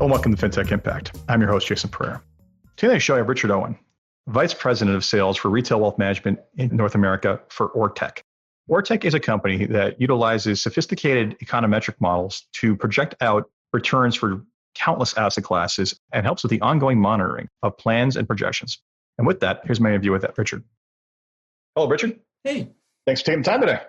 Welcome to Fintech Impact. I'm your host, Jason Pereira. Today on the show, I have Richard Owen, Vice President of Sales for Retail Wealth Management in North America for Ortec. Ortec is a company that utilizes sophisticated econometric models to project out returns for countless asset classes and helps with the ongoing monitoring of plans and projections. And with that, here's my interview with Richard. Hello, Richard. Hey. Thanks for taking the time today.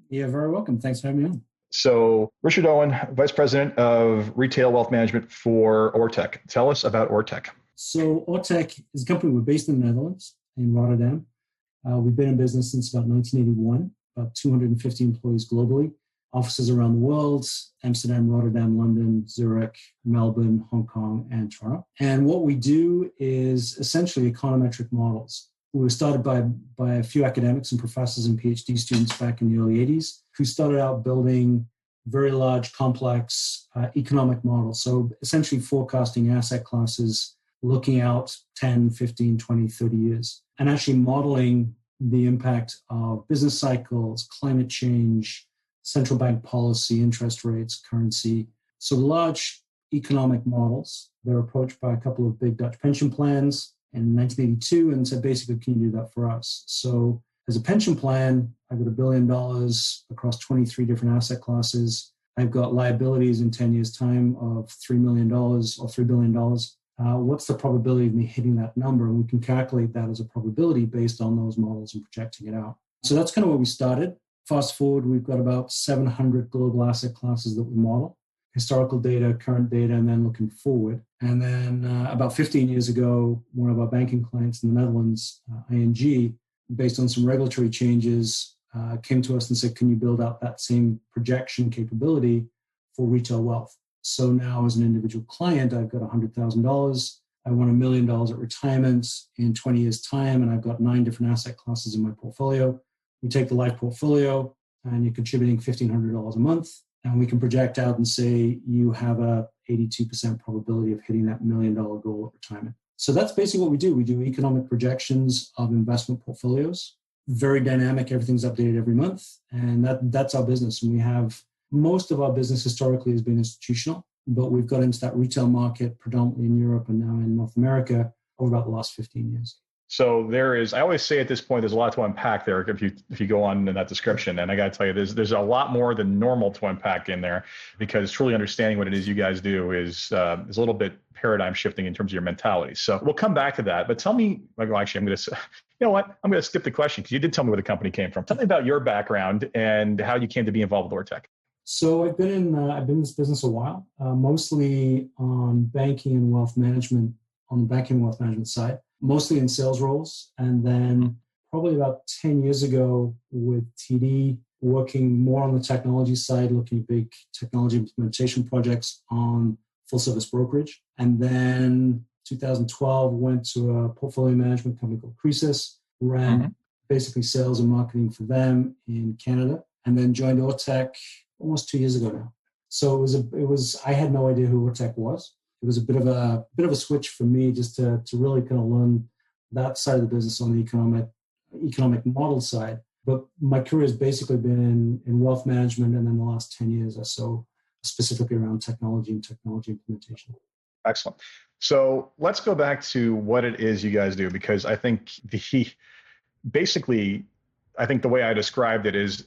You're very welcome. Thanks for having me on. So, Richard Owen, Vice President of Retail Wealth Management for Ortec. Tell us about Ortec. So, Ortec is a company. We're based in the Netherlands, in Rotterdam. We've been in business since about 1981, about 250 employees globally, offices around the world, Amsterdam, Rotterdam, London, Zurich, Melbourne, Hong Kong, and Toronto. And what we do is essentially econometric models. We were started by a few academics and professors and PhD students back in the early 80s who started out building very large, complex economic models. So essentially forecasting asset classes, looking out 10, 15, 20, 30 years, and actually modeling the impact of business cycles, climate change, central bank policy, interest rates, currency. So large economic models. They're approached by a couple of big Dutch pension plans in 1982 and said, basically, can you do that for us? So as a pension plan, I've got $1 billion across 23 different asset classes. I've got liabilities in 10 years' time of $3 million or $3 billion. What's the probability of me hitting that number? And we can calculate that as a probability based on those models and projecting it out. So that's kind of where we started. Fast forward, we've got about 700 global asset classes that we model. Historical data, current data, and then looking forward. And then about 15 years ago, one of our banking clients in the Netherlands, ING, based on some regulatory changes, came to us and said, can you build out that same projection capability for retail wealth? So now as an individual client, I've got $100,000. I want $1 million at retirement in 20 years' time, and I've got 9 different asset classes in my portfolio. We take the life portfolio, and you're contributing $1,500 a month. And we can project out and say you have a 82% probability of hitting that $1 million goal at retirement. So that's basically what we do. We do economic projections of investment portfolios. Very dynamic. Everything's updated every month. And that's our business. And we have most of our business historically has been institutional, but we've got into that retail market predominantly in Europe and now in North America over about the last 15 years. So I always say at this point, there's a lot to unpack there if you go on in that description. And I got to tell you, there's a lot more than normal to unpack in there, because truly understanding what it is you guys do is a little bit paradigm shifting in terms of your mentality. So we'll come back to that. But tell me, actually, I'm going to skip the question because you did tell me where the company came from. Tell me about your background and how you came to be involved with Ortec. So I've been in this business a while, mostly on banking and wealth management, on the banking and wealth management side. Mostly in sales roles, and then probably about 10 years ago with TD, working more on the technology side, looking at big technology implementation projects on full service brokerage. And then 2012 went to a portfolio management company called Creasis, ran basically sales and marketing for them in Canada, and then joined Ortec almost 2 years ago now. So it was I had no idea who Ortec was. It was a bit of a switch for me just to really kind of learn that side of the business on the economic model side. But my career has basically been in wealth management, and then the last 10 years or so, specifically around technology and technology implementation. Excellent. So let's go back to what it is you guys do, because I think the way I described it is,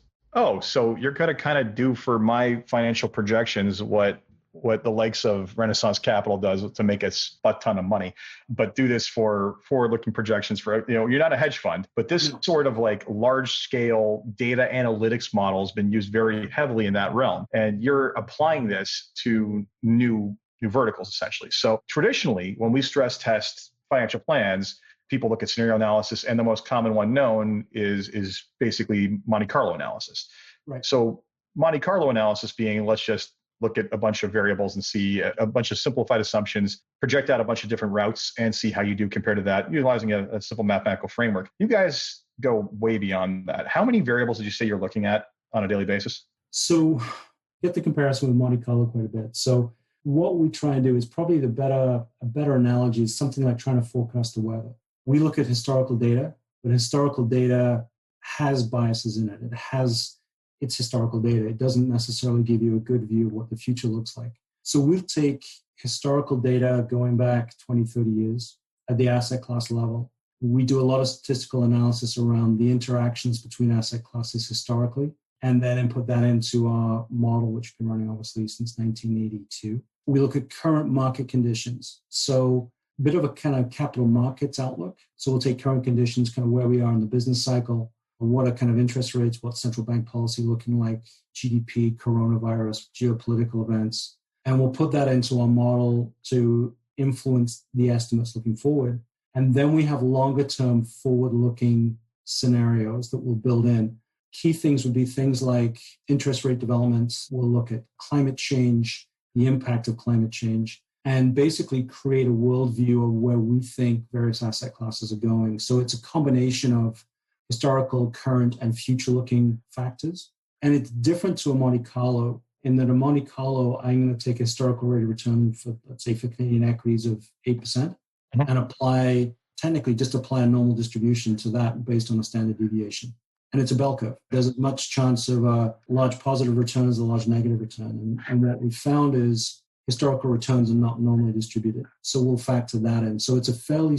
so you're going to kind of do for my financial projections what the likes of Renaissance Capital does to make us a ton of money, but do this for forward-looking projections for, you're not a hedge fund, but this sort of like large-scale data analytics model has been used very heavily in that realm. And you're applying this to new verticals, essentially. So traditionally, when we stress test financial plans, people look at scenario analysis, and the most common one known is basically Monte Carlo analysis. Right. So Monte Carlo analysis being, let's just look at a bunch of variables and see a bunch of simplified assumptions, project out a bunch of different routes and see how you do compared to that, utilizing a simple mathematical framework. You guys go way beyond that. How many variables did you say you're looking at on a daily basis? So get the comparison with Monte Carlo quite a bit. So what we try and do is probably a better analogy is something like trying to forecast the weather. We look at historical data, but historical data has biases in it. It's historical data. It doesn't necessarily give you a good view of what the future looks like. So we'll take historical data going back 20, 30 years at the asset class level. We do a lot of statistical analysis around the interactions between asset classes historically, and then input that into our model, which has been running obviously since 1982. We look at current market conditions. So a bit of a kind of capital markets outlook. So we'll take current conditions, kind of where we are in the business cycle, what are kind of interest rates, what central bank policy looking like, GDP, coronavirus, geopolitical events. And we'll put that into our model to influence the estimates looking forward. And then we have longer term forward-looking scenarios that we'll build in. Key things would be things like interest rate developments. We'll look at climate change, the impact of climate change, and basically create a worldview of where we think various asset classes are going. So it's a combination of historical, current, and future-looking factors. And it's different to a Monte Carlo in that a Monte Carlo, I'm going to take a historical rate of return for, let's say, for Canadian equities of 8% and apply a normal distribution to that based on a standard deviation. And it's a bell curve. There's as much chance of a large positive return as a large negative return. And what we found is historical returns are not normally distributed. So we'll factor that in. So it's a very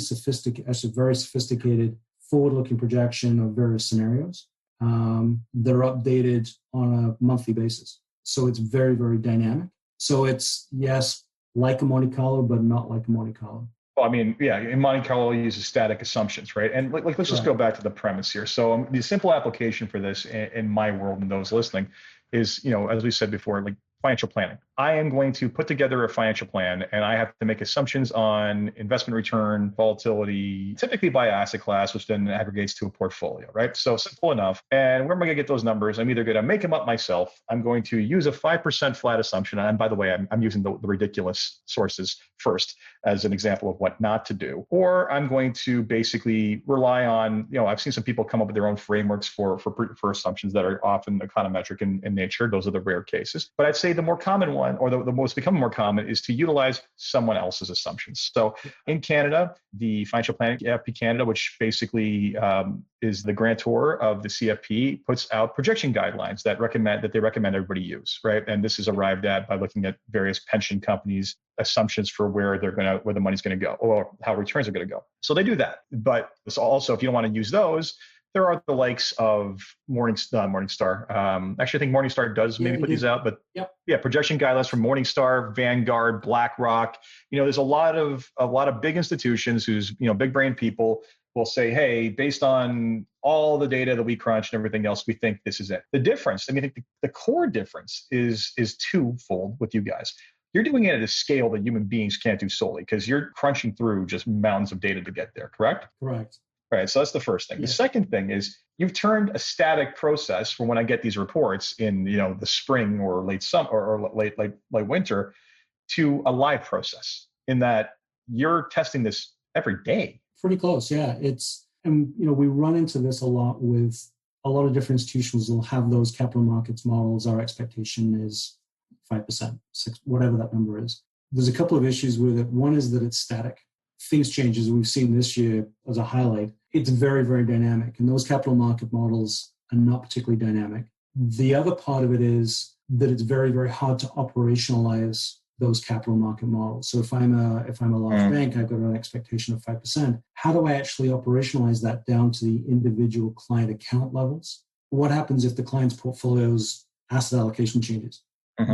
sophisticated forward-looking projection of various scenarios that are updated on a monthly basis. So it's very, very dynamic. So it's, yes, like a Monte Carlo, but not like a Monte Carlo. Well, I mean, yeah, in Monte Carlo, it uses static assumptions, right? And let's just go back to the premise here. So the simple application for this in my world and those listening is, as we said before, like financial planning. I am going to put together a financial plan and I have to make assumptions on investment return, volatility, typically by asset class, which then aggregates to a portfolio, right? So simple enough. And where am I going to get those numbers? I'm either going to make them up myself. I'm going to use a 5% flat assumption. And by the way, I'm using the ridiculous sources first as an example of what not to do. Or I'm going to basically rely on, I've seen some people come up with their own frameworks for assumptions that are often econometric in nature. Those are the rare cases. But I'd say the more common one, or the most becoming more common, is to utilize someone else's assumptions. So in Canada, the Financial Planning CFP Canada, which basically is the grantor of the CFP, puts out projection guidelines that they recommend everybody use, right? And this is arrived at by looking at various pension companies' assumptions for where the money's going to go or how returns are going to go. So they do that. But also, if you don't want to use those, there are the likes of Morningstar. Actually, I think Morningstar does maybe put these out, but yeah, projection guidelines from Morningstar, Vanguard, BlackRock. There's a lot of big institutions whose big brain people will say, hey, based on all the data that we crunch and everything else, we think this is it. The difference, the core difference is twofold with you guys. You're doing it at a scale that human beings can't do solely because you're crunching through just mountains of data to get there, correct? Correct. Right. So that's the first thing. Yeah. The second thing is you've turned a static process from when I get these reports in, the spring or late summer or late winter to a live process in that you're testing this every day. Pretty close. Yeah. We run into this a lot with a lot of different institutions will have those capital markets models. Our expectation is 5%, 6%, whatever that number is. There's a couple of issues with it. One is that it's static. Things change, as we've seen this year as a highlight. It's very, very dynamic. And those capital market models are not particularly dynamic. The other part of it is that it's very, very hard to operationalize those capital market models. So if I'm a large bank, I've got an expectation of 5%. How do I actually operationalize that down to the individual client account levels? What happens if the client's portfolio's asset allocation changes?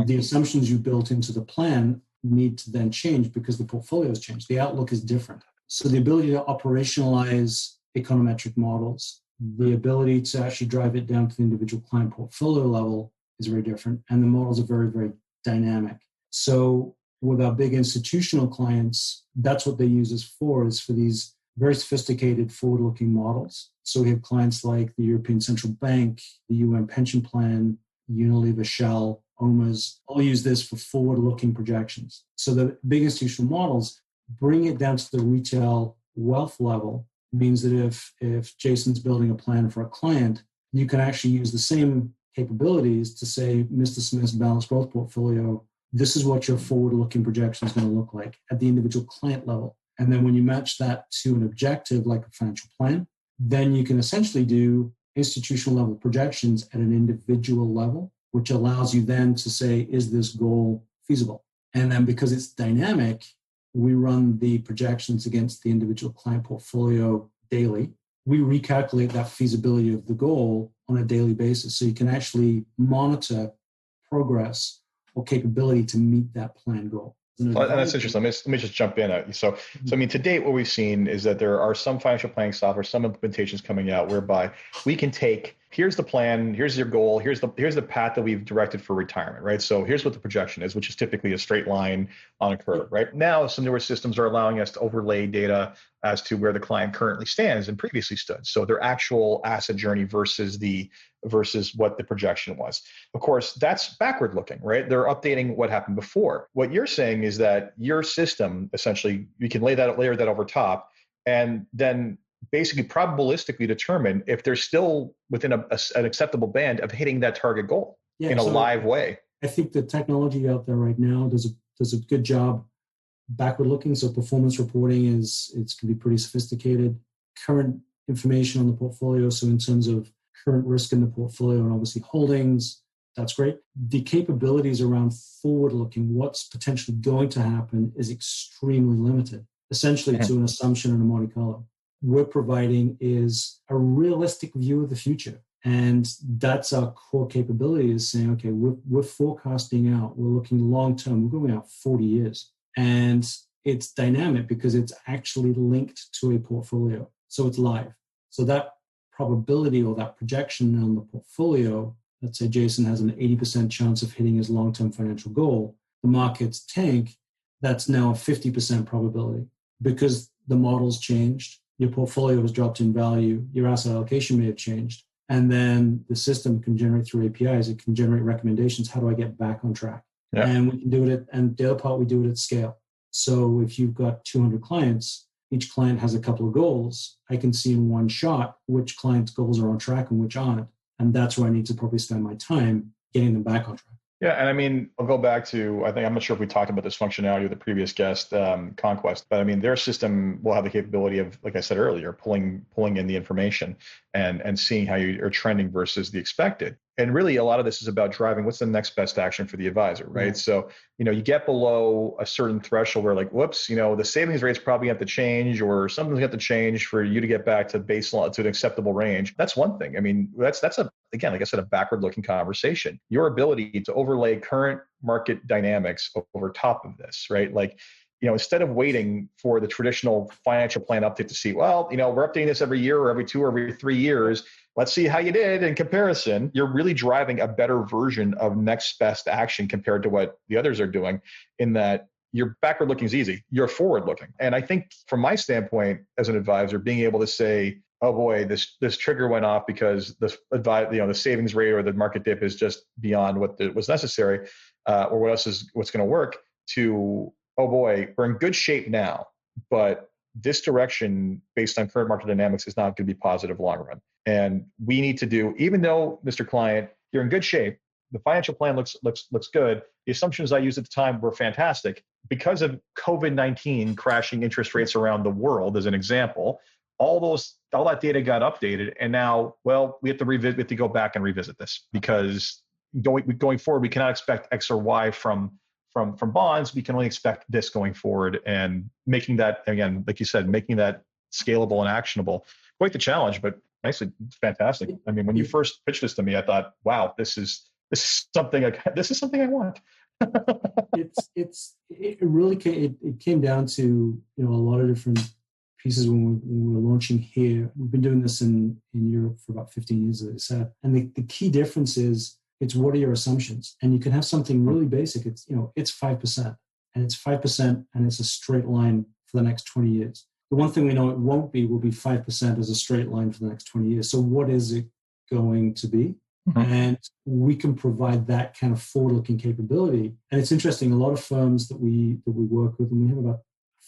The assumptions you built into the plan need to then change because the portfolio has changed. The outlook is different. So the ability to operationalize econometric models, the ability to actually drive it down to the individual client portfolio level is very different. And the models are very, very dynamic. So with our big institutional clients, that's what they use us for, is for these very sophisticated forward-looking models. So we have clients like the European Central Bank, the UN Pension Plan, Unilever, Shell, OMAs, all use this for forward-looking projections. So the big institutional models bring it down to the retail wealth level. It means that if Jason's building a plan for a client, you can actually use the same capabilities to say, Mr. Smith's balanced growth portfolio, this is what your forward-looking projection is going to look like at the individual client level. And then when you match that to an objective like a financial plan, then you can essentially do institutional level projections at an individual level, which allows you then to say, is this goal feasible? And then because it's dynamic, we run the projections against the individual client portfolio daily. We recalculate that feasibility of the goal on a daily basis. So you can actually monitor progress or capability to meet that planned goal. And that's interesting. Let me just jump in. So I mean, to date, what we've seen is that there are some financial planning software, some implementations coming out whereby we can take, here's the plan, here's your goal, here's the path that we've directed for retirement, right? So here's what the projection is, which is typically a straight line on a curve, right? Now, some newer systems are allowing us to overlay data as to where the client currently stands and previously stood. So their actual asset journey versus what the projection was. Of course, that's backward looking, right? They're updating what happened before. What you're saying is that your system, essentially, you can layer that over top, and then basically probabilistically determine if they're still within an acceptable band of hitting that target goal in a live way. I think the technology out there right now does a good job backward looking. So performance reporting can be pretty sophisticated. Current information on the portfolio. So in terms of current risk in the portfolio and obviously holdings, that's great. The capabilities around forward looking, what's potentially going to happen, is extremely limited, essentially to an assumption in a Monte Carlo. We're providing is a realistic view of the future. And that's our core capability, is saying, okay, we're forecasting out, we're looking long term, we're going out 40 years. And it's dynamic because it's actually linked to a portfolio. So it's live. So that probability or that projection on the portfolio, let's say Jason has an 80% chance of hitting his long-term financial goal, the markets tank, that's now a 50% probability because the model's changed, your portfolio has dropped in value, your asset allocation may have changed, and then the system can generate through APIs, it can generate recommendations, how do I get back on track? Yeah. And we can do it and the other part, we do it at scale. So if you've got 200 clients, each client has a couple of goals. I can see in one shot which clients' goals are on track and which aren't. And that's where I need to probably spend my time getting them back on track. Yeah, and I mean, I'll go back to, I'm not sure if we talked about this functionality with the previous guest, Conquest, but I mean, their system will have the capability of, like I said earlier, pulling in the information and seeing how you are trending versus the expected. And really, a lot of this is about driving what's the next best action for the advisor, right? Mm-hmm. So, you get below a certain threshold where like, whoops, the savings rates probably have to change or something's got to change for you to get back to baseline, to an acceptable range. That's one thing. I mean, that's again, like I said, a backward-looking conversation. Your ability to overlay current market dynamics over top of this, right? Like, instead of waiting for the traditional financial plan update to see, well, we're updating this every year or every 2 or every 3 years. Let's see how you did in comparison. You're really driving a better version of next best action compared to what the others are doing, in that your backward looking is easy, you're forward looking. And I think from my standpoint as an advisor, being able to say, oh boy, this trigger went off because the savings rate or the market dip is just beyond what was necessary, or what's going to work, to, oh boy, we're in good shape now, but this direction based on current market dynamics is not going to be positive long run. And we need to do, even though, Mr. Client, you're in good shape, the financial plan looks good, the assumptions I used at the time were fantastic. Because of COVID-19 crashing interest rates around the world, as an example, all that data got updated, and now, well, we have to go back and revisit this, because going forward, we cannot expect X or Y from bonds. We can only expect this going forward, and making that, again, like you said, making that scalable and actionable. Quite the challenge, but nicely, fantastic. I mean, when you first pitched this to me, I thought, wow, this is something I want. It really came down to a lot of different pieces when we were launching here. We've been doing this in Europe for about 15 years, as I said. And the key difference is, it's what are your assumptions? And you can have something really basic. It's 5%, and it's 5%, and it's a straight line for the next 20 years. The one thing we know it will be 5% as a straight line for the next 20 years. So what is it going to be? Mm-hmm. And we can provide that kind of forward-looking capability. And it's interesting, a lot of firms that we work with, and we have about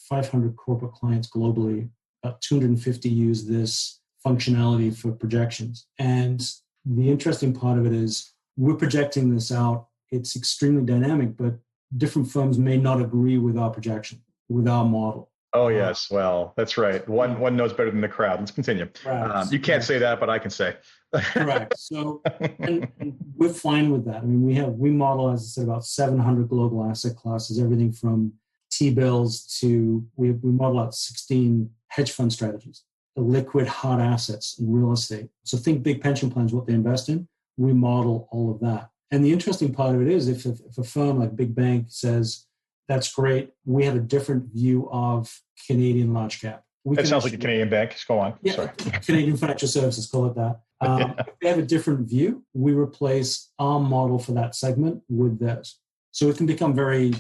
500 corporate clients globally, about 250 use this functionality for projections. And the interesting part of it is, we're projecting this out. It's extremely dynamic, but different firms may not agree with our projection, with our model. Oh, yes. Well, that's right. One knows better than the crowd. Let's continue. You can't say that, but I can say. Correct. So, and we're fine with that. I mean, we model, as I said, about 700 global asset classes, everything from T-bills to we model out 16 hedge fund strategies, the liquid hard assets and real estate. So think big pension plans, what they invest in. We model all of that. And the interesting part of it is if a firm like Big Bank says, that's great, we have a different view of Canadian large cap. That sounds like a Canadian bank. Go on. Yeah, sorry. Canadian Financial Services, call it that. If they have a different view, we replace our model for that segment with theirs. So it can become very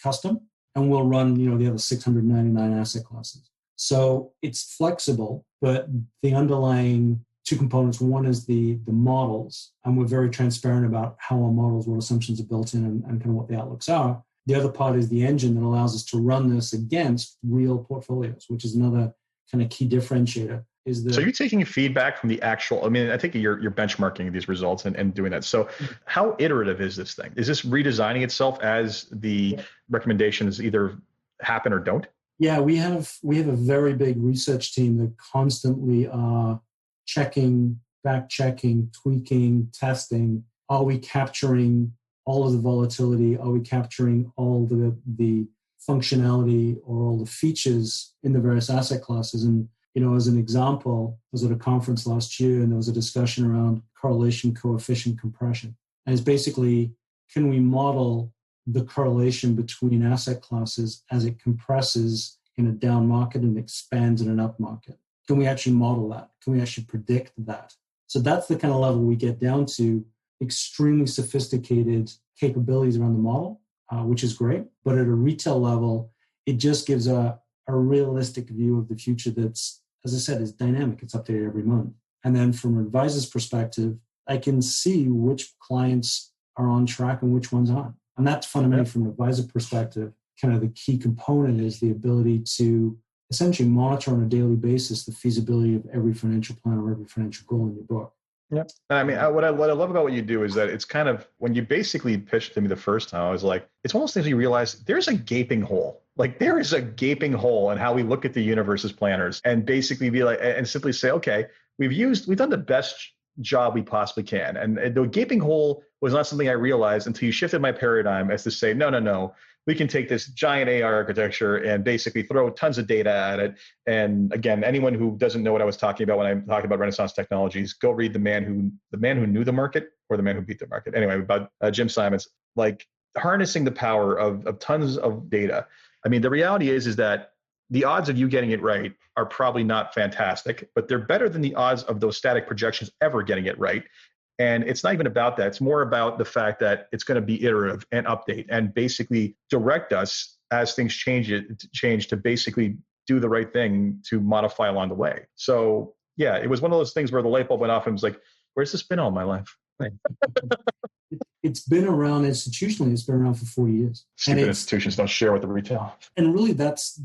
custom, and we'll run, the other 699 asset classes. So it's flexible, but the underlying two components, one is the models, and we're very transparent about how our models, what assumptions are built in, and kind of what the outlooks are. The other part is the engine that allows us to run this against real portfolios, which is another kind of key differentiator. So you're taking feedback from the actual, I think you're benchmarking these results and doing that. So how iterative is this thing? Is this redesigning itself as the recommendations either happen or don't? Yeah, we have a very big research team that constantly are checking, back-checking, tweaking, testing. Are we capturing all of the volatility? Are we capturing all the functionality or all the features in the various asset classes? And as an example, I was at a conference last year and there was a discussion around correlation coefficient compression. And it's basically, can we model the correlation between asset classes as it compresses in a down market and expands in an up market? Can we actually model that? Can we actually predict that? So that's the kind of level we get down to, extremely sophisticated capabilities around the model, which is great. But at a retail level, it just gives a realistic view of the future that's, as I said, is dynamic. It's updated every month. And then from an advisor's perspective, I can see which clients are on track and which ones aren't. And that's fundamentally from an advisor perspective, kind of the key component is the ability to essentially monitor on a daily basis the feasibility of every financial plan or every financial goal in your book. Yep. What I love about what you do is that it's kind of, when you basically pitched to me the first time, I was like, it's one of those things you realize there's a gaping hole. Like there is a gaping hole in how we look at the universe as planners, and basically be like, and simply say, okay, we've done the best job we possibly can. And the gaping hole was not something I realized until you shifted my paradigm as to say, no, we can take this giant AI architecture and basically throw tons of data at it. And again, anyone who doesn't know what I was talking about when I'm talking about Renaissance technologies, go read The Man Who Knew the Market or The Man Who Beat the Market. Anyway, about Jim Simons, like harnessing the power of tons of data. The reality is that the odds of you getting it right are probably not fantastic, but they're better than the odds of those static projections ever getting it right. And it's not even about that. It's more about the fact that it's going to be iterative and update and basically direct us as things change to basically do the right thing to modify along the way. So yeah, it was one of those things where the light bulb went off and was like, where's this been all my life? It's been around institutionally. It's been around for 40 years. Stupid institutions don't share with the retail. And really, that's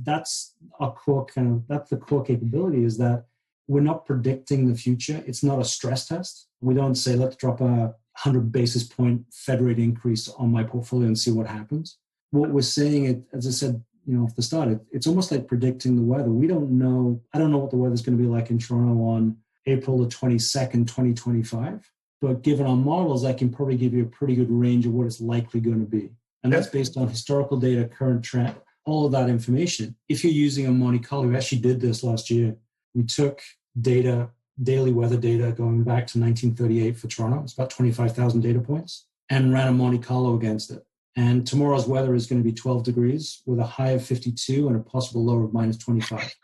a core that's the core capability, is that we're not predicting the future. It's not a stress test. We don't say, let's drop a 100 basis point Fed rate increase on my portfolio and see what happens. What we're saying, as I said, off the start, it's almost like predicting the weather. We don't know. I don't know what the weather's going to be like in Toronto on April the 22nd, 2025. But given our models, I can probably give you a pretty good range of what it's likely going to be. And that's based on historical data, current trend, all of that information. If you're using a Monte Carlo, we actually did this last year. We took data, daily weather data going back to 1938 for Toronto. It's about 25,000 data points, and ran a Monte Carlo against it. And tomorrow's weather is going to be 12 degrees with a high of 52 and a possible low of minus 25.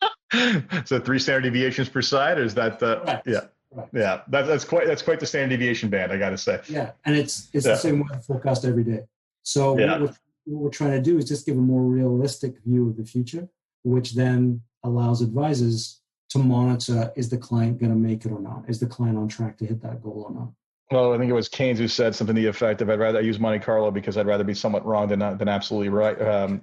So 3 standard deviations per side, or is that yeah? Right. Yeah, that's quite the standard deviation band, I got to say. Yeah, and it's the same weather forecast every day. So what we're trying to do is just give a more realistic view of the future, which then allows advisors to monitor, is the client going to make it or not? Is the client on track to hit that goal or not? Well, I think it was Keynes who said something to the effect of, I use Monte Carlo because I'd rather be somewhat wrong than absolutely right. So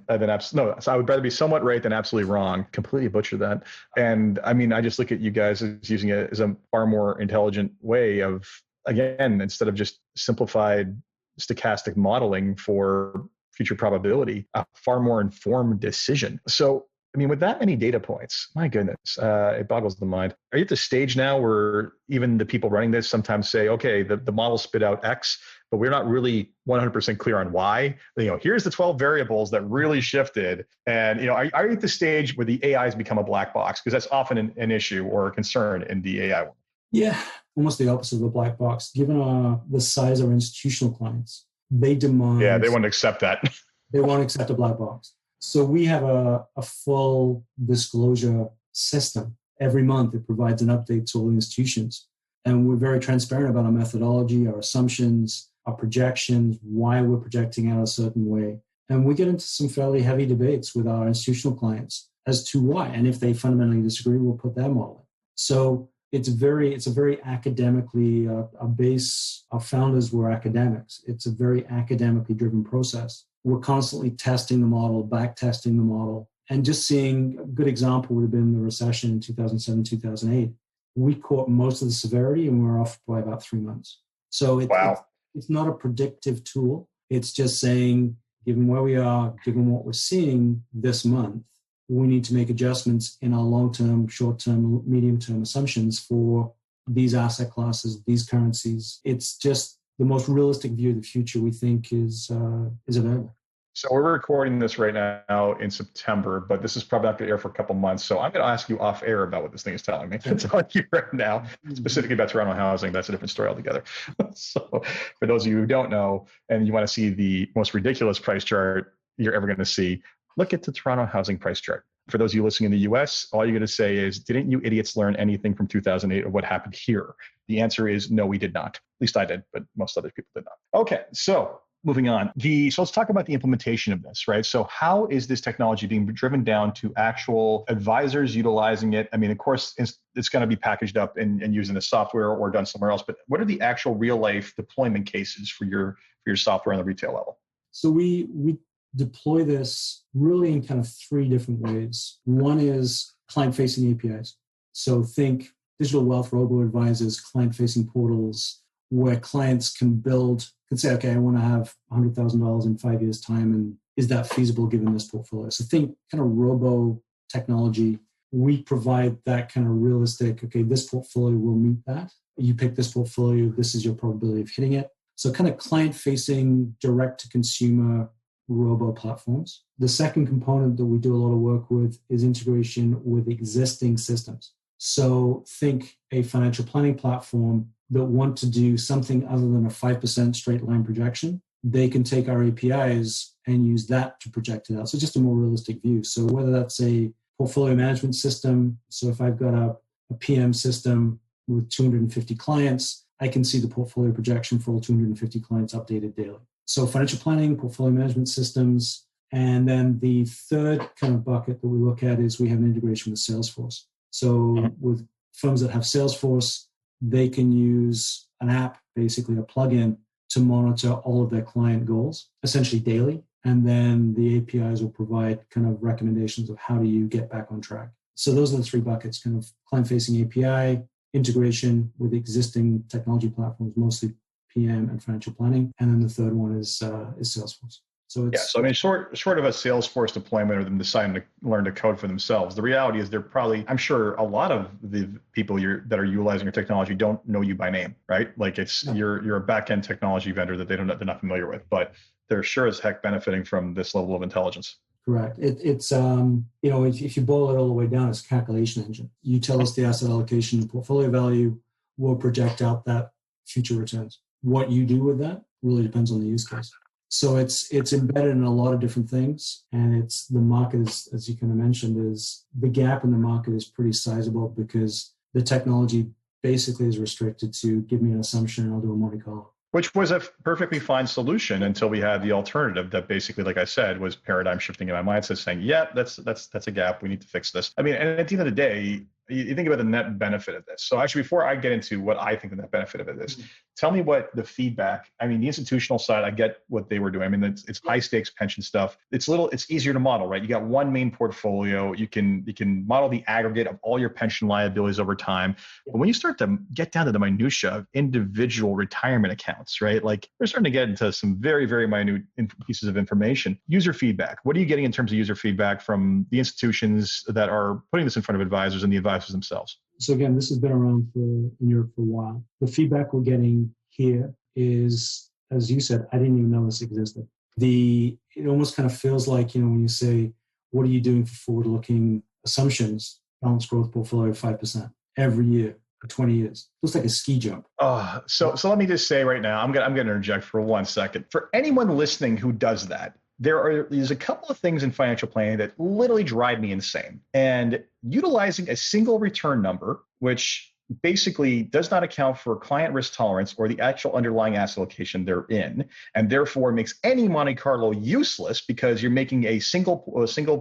I would rather be somewhat right than absolutely wrong. Completely butchered that. And I just look at you guys as using it as a far more intelligent way of, again, instead of just simplified stochastic modeling for future probability, a far more informed decision. So I mean, with that many data points, my goodness, it boggles the mind. Are you at the stage now where even the people running this sometimes say, okay, the model spit out X, but we're not really 100% clear on why? Here's the 12 variables that really shifted. And, are you at the stage where the AI has become a black box? Because that's often an issue or a concern in the AI world. Yeah, almost the opposite of a black box. Given the size of our institutional clients, they demand... Yeah, they won't accept that. They won't accept a black box. So we have a full disclosure system. Every month it provides an update to all the institutions. And we're very transparent about our methodology, our assumptions, our projections, why we're projecting out a certain way. And we get into some fairly heavy debates with our institutional clients as to why. And if they fundamentally disagree, we'll put their model in. So it's a very academically, our founders were academics. It's a very academically driven process. We're constantly testing the model, back testing the model, and just seeing a good example would have been the recession in 2007, 2008. We caught most of the severity and we're off by about 3 months. So it's not a predictive tool. It's just saying, given where we are, given what we're seeing this month, we need to make adjustments in our long-term, short-term, medium-term assumptions for these asset classes, these currencies. It's just the most realistic view of the future we think is available. So we're recording this right now in September, but this is probably not going to air for a couple months. So I'm going to ask you off air about what this thing is telling me. It's telling you right now, specifically about Toronto housing. That's a different story altogether. So for those of you who don't know, and you want to see the most ridiculous price chart you're ever going to see, look at the Toronto housing price chart. For those of you listening in the US, all you're going to say is, didn't you idiots learn anything from 2008 of what happened here? The answer is no, we did not. At least I did, but most other people did not. Okay, so moving on. So let's talk about the implementation of this, right? So how is this technology being driven down to actual advisors utilizing it? I mean, of course, it's going to be packaged up and used in the software or done somewhere else, but what are the actual real life deployment cases for your software on the retail level? So we deploy this really in kind of 3 different ways. One is client-facing APIs. So think digital wealth robo-advisors, client-facing portals where clients can say, okay, I want to have $100,000 in 5 years' time, and is that feasible given this portfolio? So think kind of robo technology. We provide that kind of realistic, okay, this portfolio will meet that. You pick this portfolio, this is your probability of hitting it. So kind of client-facing, direct-to-consumer robo platforms. The second component that we do a lot of work with is integration with existing systems. So think a financial planning platform that want to do something other than a 5% straight line projection. They can take our APIs and use that to project it out. So just a more realistic view. So whether that's a portfolio management system, so if I've got a PM system with 250 clients, I can see the portfolio projection for all 250 clients updated daily. So financial planning, portfolio management systems. And then the third kind of bucket that we look at is we have an integration with Salesforce. So with firms that have Salesforce, they can use an app, basically a plugin, to monitor all of their client goals, essentially daily. And then the APIs will provide kind of recommendations of how do you get back on track. So those are the 3 buckets, kind of client-facing API, integration with existing technology platforms, mostly PM and financial planning. And then the third one is Salesforce. So it's, so I mean, short of a Salesforce deployment or them deciding to learn to code for themselves, the reality is they're probably, I'm sure a lot of the people that are utilizing your technology don't know you by name, right? Like you're a back-end technology vendor that they're not familiar with, but they're sure as heck benefiting from this level of intelligence. Correct. It's if you boil it all the way down, it's a calculation engine. You tell us the asset allocation and portfolio value, we'll project out that future returns. What you do with that really depends on the use case. So it's embedded in a lot of different things, and it's the market is, as you kind of mentioned, is the gap in the market is pretty sizable because the technology basically is restricted to give me an assumption and I'll do a Monte Carlo. Which was a perfectly fine solution until we had the alternative that basically, like I said, was paradigm shifting in my mindset saying, yeah, that's a gap. We need to fix this. I mean, and at the end of the day, you think about the net benefit of this. So actually, before I get into what I think the net benefit of it is, tell me what the feedback. I mean, the institutional side, I get what they were doing. I mean, it's high stakes pension stuff. It's easier to model, right? You got one main portfolio. You can model the aggregate of all your pension liabilities over time. But when you start to get down to the minutia of individual retirement accounts, right? Like we're starting to get into some very, very minute pieces of information. User feedback. What are you getting in terms of user feedback from the institutions that are putting this in front of advisors and the advisors themselves? So again, this has been around in Europe for a while. The feedback we're getting here is, as you said, I didn't even know this existed. It almost kind of feels like, when you say, what are you doing for forward-looking assumptions? Balanced growth portfolio of 5% every year for 20 years. Looks like a ski jump. So let me just say right now, I'm going to interject for 1 second. For anyone listening who does that, there's a couple of things in financial planning that literally drive me insane. And utilizing a single return number, which basically does not account for client risk tolerance or the actual underlying asset allocation they're in, and therefore makes any Monte Carlo useless because you're making a single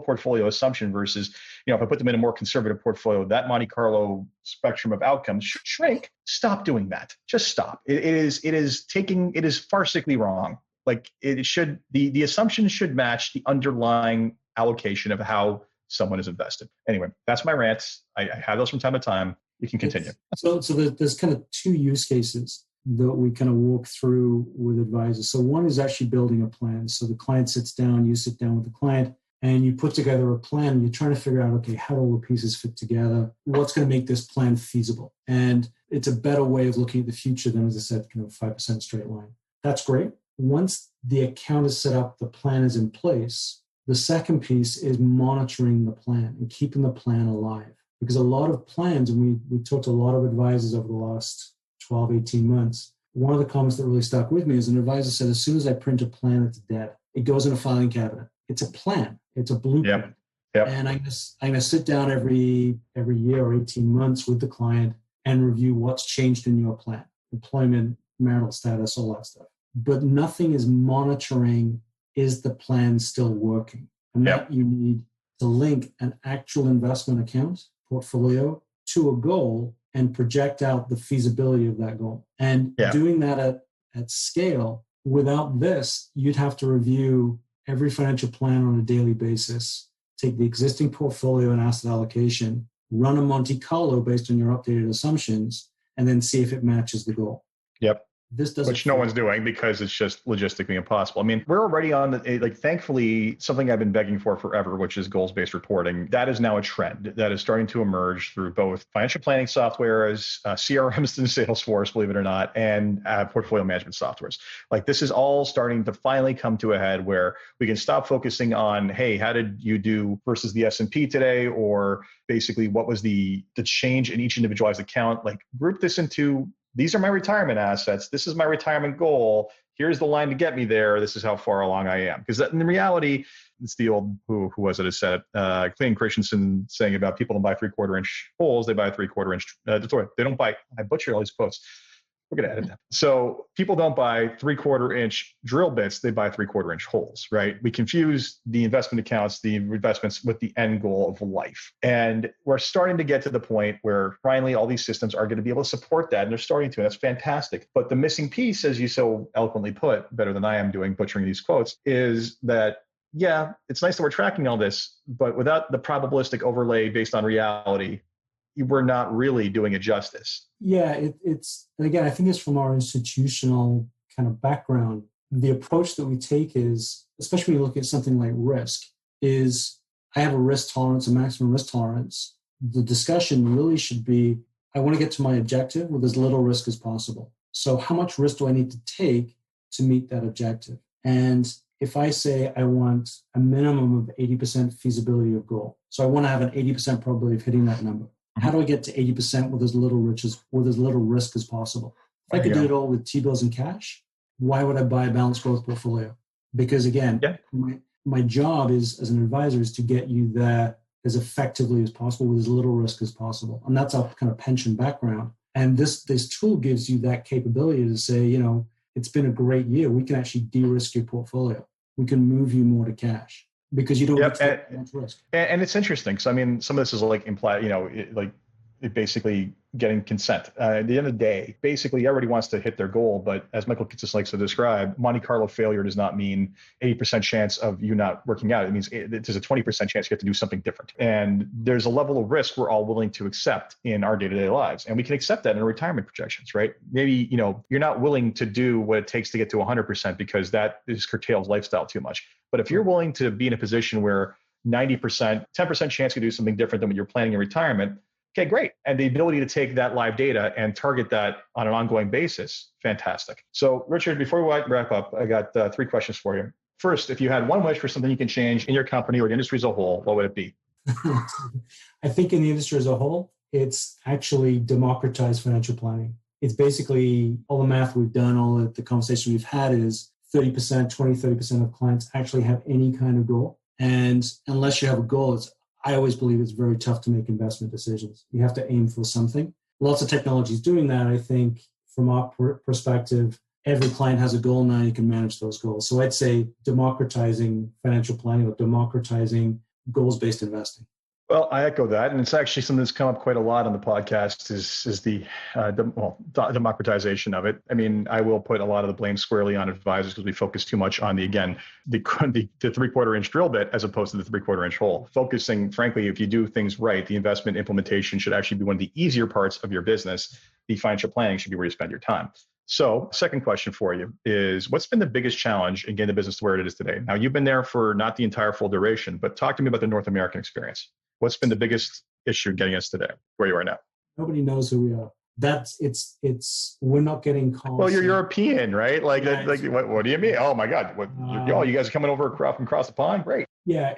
portfolio assumption versus, if I put them in a more conservative portfolio, that Monte Carlo spectrum of outcomes should shrink. Stop doing that. Just stop. It is farcically wrong. Like the assumption should match the underlying allocation of how someone is invested. Anyway, that's my rants. I have those from time to time. You can continue. So there's kind of two use cases that we kind of walk through with advisors. So one is actually building a plan. So the client sits down, you sit down with the client, and you put together a plan. You're trying to figure out, okay, how do all the pieces fit together? What's going to make this plan feasible? And it's a better way of looking at the future than, as I said, 5% straight line. That's great. Once the account is set up, the plan is in place. The second piece is monitoring the plan and keeping the plan alive. Because a lot of plans, and we talked to a lot of advisors over the last 12, 18 months, one of the comments that really stuck with me is an advisor said, as soon as I print a plan, it's dead. It goes in a filing cabinet. It's a plan. It's a blueprint. Yep. And I'm going to sit down every year or 18 months with the client and review what's changed in your plan, employment, marital status, all that stuff. But nothing is monitoring, is the plan still working? And that you need to link an actual investment account portfolio to a goal and project out the feasibility of that goal. And doing that at scale, without this, you'd have to review every financial plan on a daily basis, take the existing portfolio and asset allocation, run a Monte Carlo based on your updated assumptions, and then see if it matches the goal. Yep. This doesn't, which no one's doing because it's just logistically impossible. I mean, we're already on thankfully, something I've been begging for forever, which is goals-based reporting. That is now a trend that is starting to emerge through both financial planning softwares, CRMs and Salesforce, believe it or not, and portfolio management softwares. Like this is all starting to finally come to a head where we can stop focusing on, hey, how did you do versus the S&P today? Or basically what was the change in each individualized account? Like group this into, these are my retirement assets. This is my retirement goal. Here's the line to get me there. This is how far along I am. Because in reality, it's the old, who was it, who said it? Clayton Christensen saying about people don't buy 3/4 inch holes, they buy 3/4 inch. They don't buy, I butchered all these quotes. We're going to edit that. So people don't buy 3/4 inch drill bits, they buy 3/4 inch holes, right? We confuse the investment accounts, the investments with the end goal of life. And we're starting to get to the point where finally all these systems are going to be able to support that. And they're starting to, and that's fantastic. But the missing piece, as you so eloquently put, better than I am doing butchering these quotes, is that, yeah, it's nice that we're tracking all this, but without the probabilistic overlay based on reality, we're not really doing it justice. Yeah, it's, and again, I think it's from our institutional kind of background. The approach that we take is, especially when you look at something like risk, is I have a risk tolerance, a maximum risk tolerance. The discussion really should be, I want to get to my objective with as little risk as possible. So how much risk do I need to take to meet that objective? And if I say I want a minimum of 80% feasibility of goal, so I want to have an 80% probability of hitting that number. How do I get to 80% with as little risk as possible? If I could do it all with T-bills and cash, why would I buy a balanced growth portfolio? Because again, my job is as an advisor is to get you there as effectively as possible with as little risk as possible. And that's our kind of pension background. And this tool gives you that capability to say, it's been a great year. We can actually de-risk your portfolio. We can move you more to cash. Because you don't get to take much risk. And it's interesting. So, I mean, some of this is like implied, like basically getting consent. At the end of the day, basically everybody wants to hit their goal, but as Michael Kitces likes to describe, Monte Carlo failure does not mean 80% chance of you not working out. It means there's a 20% chance you have to do something different. And there's a level of risk we're all willing to accept in our day-to-day lives. And we can accept that in our retirement projections, right? Maybe, you're not willing to do what it takes to get to 100% because that is curtails lifestyle too much. But if you're willing to be in a position where 90%, 10% chance you do something different than what you're planning in retirement, okay, great. And the ability to take that live data and target that on an ongoing basis, fantastic. So Richard, before we wrap up, I got 3 questions for you. First, if you had one wish for something you can change in your company or the industry as a whole, what would it be? I think in the industry as a whole, it's actually democratized financial planning. It's basically all the math we've done, all the conversation we've had is 30% of clients actually have any kind of goal. And unless you have a goal, I always believe it's very tough to make investment decisions. You have to aim for something. Lots of technology is doing that. I think from our perspective, every client has a goal now. You can manage those goals. So I'd say democratizing financial planning or democratizing goals-based investing. Well, I echo that. And it's actually something that's come up quite a lot on the podcast is the democratization of it. I mean, I will put a lot of the blame squarely on advisors because we focus too much on the 3/4 inch drill bit as opposed to the 3/4 inch hole. Focusing, frankly, if you do things right, the investment implementation should actually be one of the easier parts of your business. The financial planning should be where you spend your time. So second question for you is, what's been the biggest challenge in getting the business to where it is today? Now, you've been there for not the entire full duration, but talk to me about the North American experience. What's been the biggest issue getting us today, where you are now? Nobody knows who we are. We're not getting calls. Well, you're European, right? What do you mean? Oh my God. You guys are coming over from across the pond? Great. Yeah,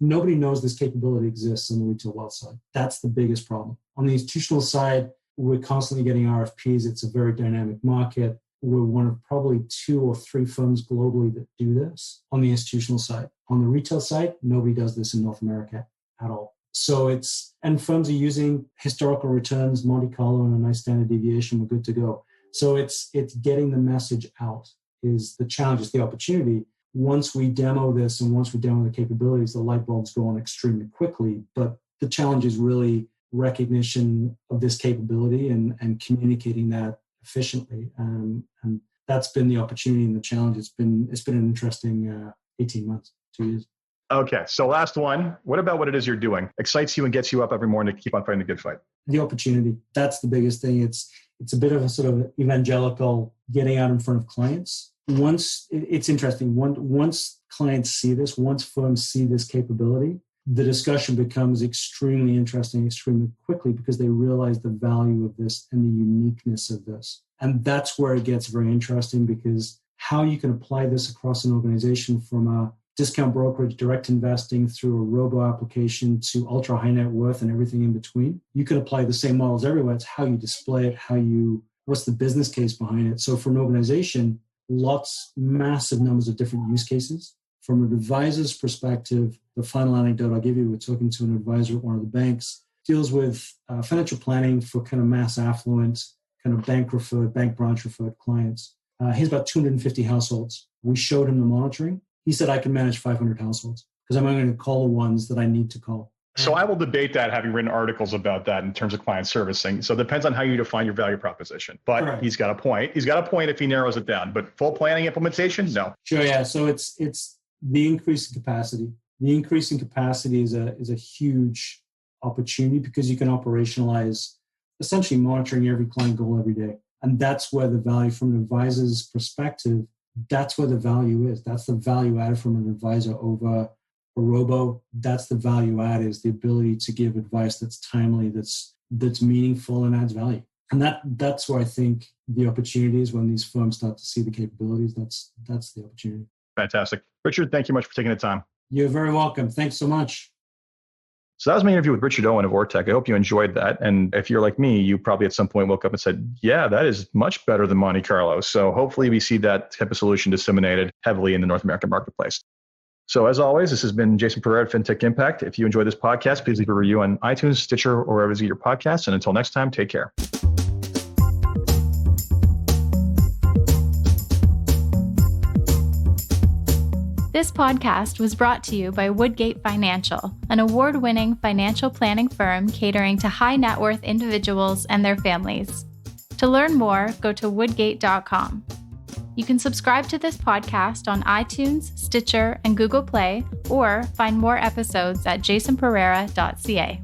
nobody knows this capability exists on the retail wealth side. That's the biggest problem. On the institutional side, we're constantly getting RFPs. It's a very dynamic market. We're one of probably 2 or 3 firms globally that do this on the institutional side. On the retail side, nobody does this in North America at all. So and firms are using historical returns, Monte Carlo, and a nice standard deviation. We're good to go. So it's getting the message out is the challenge, is the opportunity. Once we demo this and once we demo the capabilities, the light bulbs go on extremely quickly. But the challenge is really recognition of this capability and communicating that efficiently. And that's been the opportunity and the challenge. It's been an interesting 18 months, 2 years. Okay, so last one. What about what it is you're doing excites you and gets you up every morning to keep on fighting the good fight? The opportunity. That's the biggest thing. It's a bit of a sort of evangelical getting out in front of clients. It's interesting. Once clients see this, once firms see this capability, the discussion becomes extremely interesting, extremely quickly, because they realize the value of this and the uniqueness of this. And that's where it gets very interesting, because how you can apply this across an organization from a discount brokerage, direct investing through a robo application to ultra high net worth and everything in between. You can apply the same models everywhere. It's how you display it, what's the business case behind it. So for an organization, massive numbers of different use cases. From an advisor's perspective, the final anecdote I'll give you, we're talking to an advisor at one of the banks, deals with financial planning for kind of mass affluent, kind of bank branch referred clients. He has about 250 households. We showed him the monitoring. He said, I can manage 500 households because I'm going to call the ones that I need to call. So I will debate that, having written articles about that in terms of client servicing. So it depends on how you define your value proposition. But Correct. He's got a point. He's got a point if he narrows it down. But full planning implementation, no. Sure, yeah. So it's the increase in capacity. The increase in capacity is a huge opportunity because you can operationalize essentially monitoring every client goal every day. And that's where the value from an advisor's perspective, that's where the value is. That's the value added from an advisor over a robo. That's the value add, is the ability to give advice that's timely, that's meaningful and adds value. And that's where I think the opportunity is when these firms start to see the capabilities. That's the opportunity. Fantastic. Richard, thank you much for taking the time. You're very welcome. Thanks so much. So that was my interview with Richard Owen of Ortec. I hope you enjoyed that. And if you're like me, you probably at some point woke up and said, yeah, that is much better than Monte Carlo. So hopefully we see that type of solution disseminated heavily in the North American marketplace. So as always, this has been Jason Pereira, Fintech Impact. If you enjoyed this podcast, please leave a review on iTunes, Stitcher, or wherever you get your podcasts. And until next time, take care. This This podcast was brought to you by Woodgate Financial, an award-winning financial planning firm catering to high net worth individuals and their families. To learn more, go to woodgate.com. You can subscribe to this podcast on iTunes, Stitcher, and Google Play, or find more episodes at jasonpereira.ca.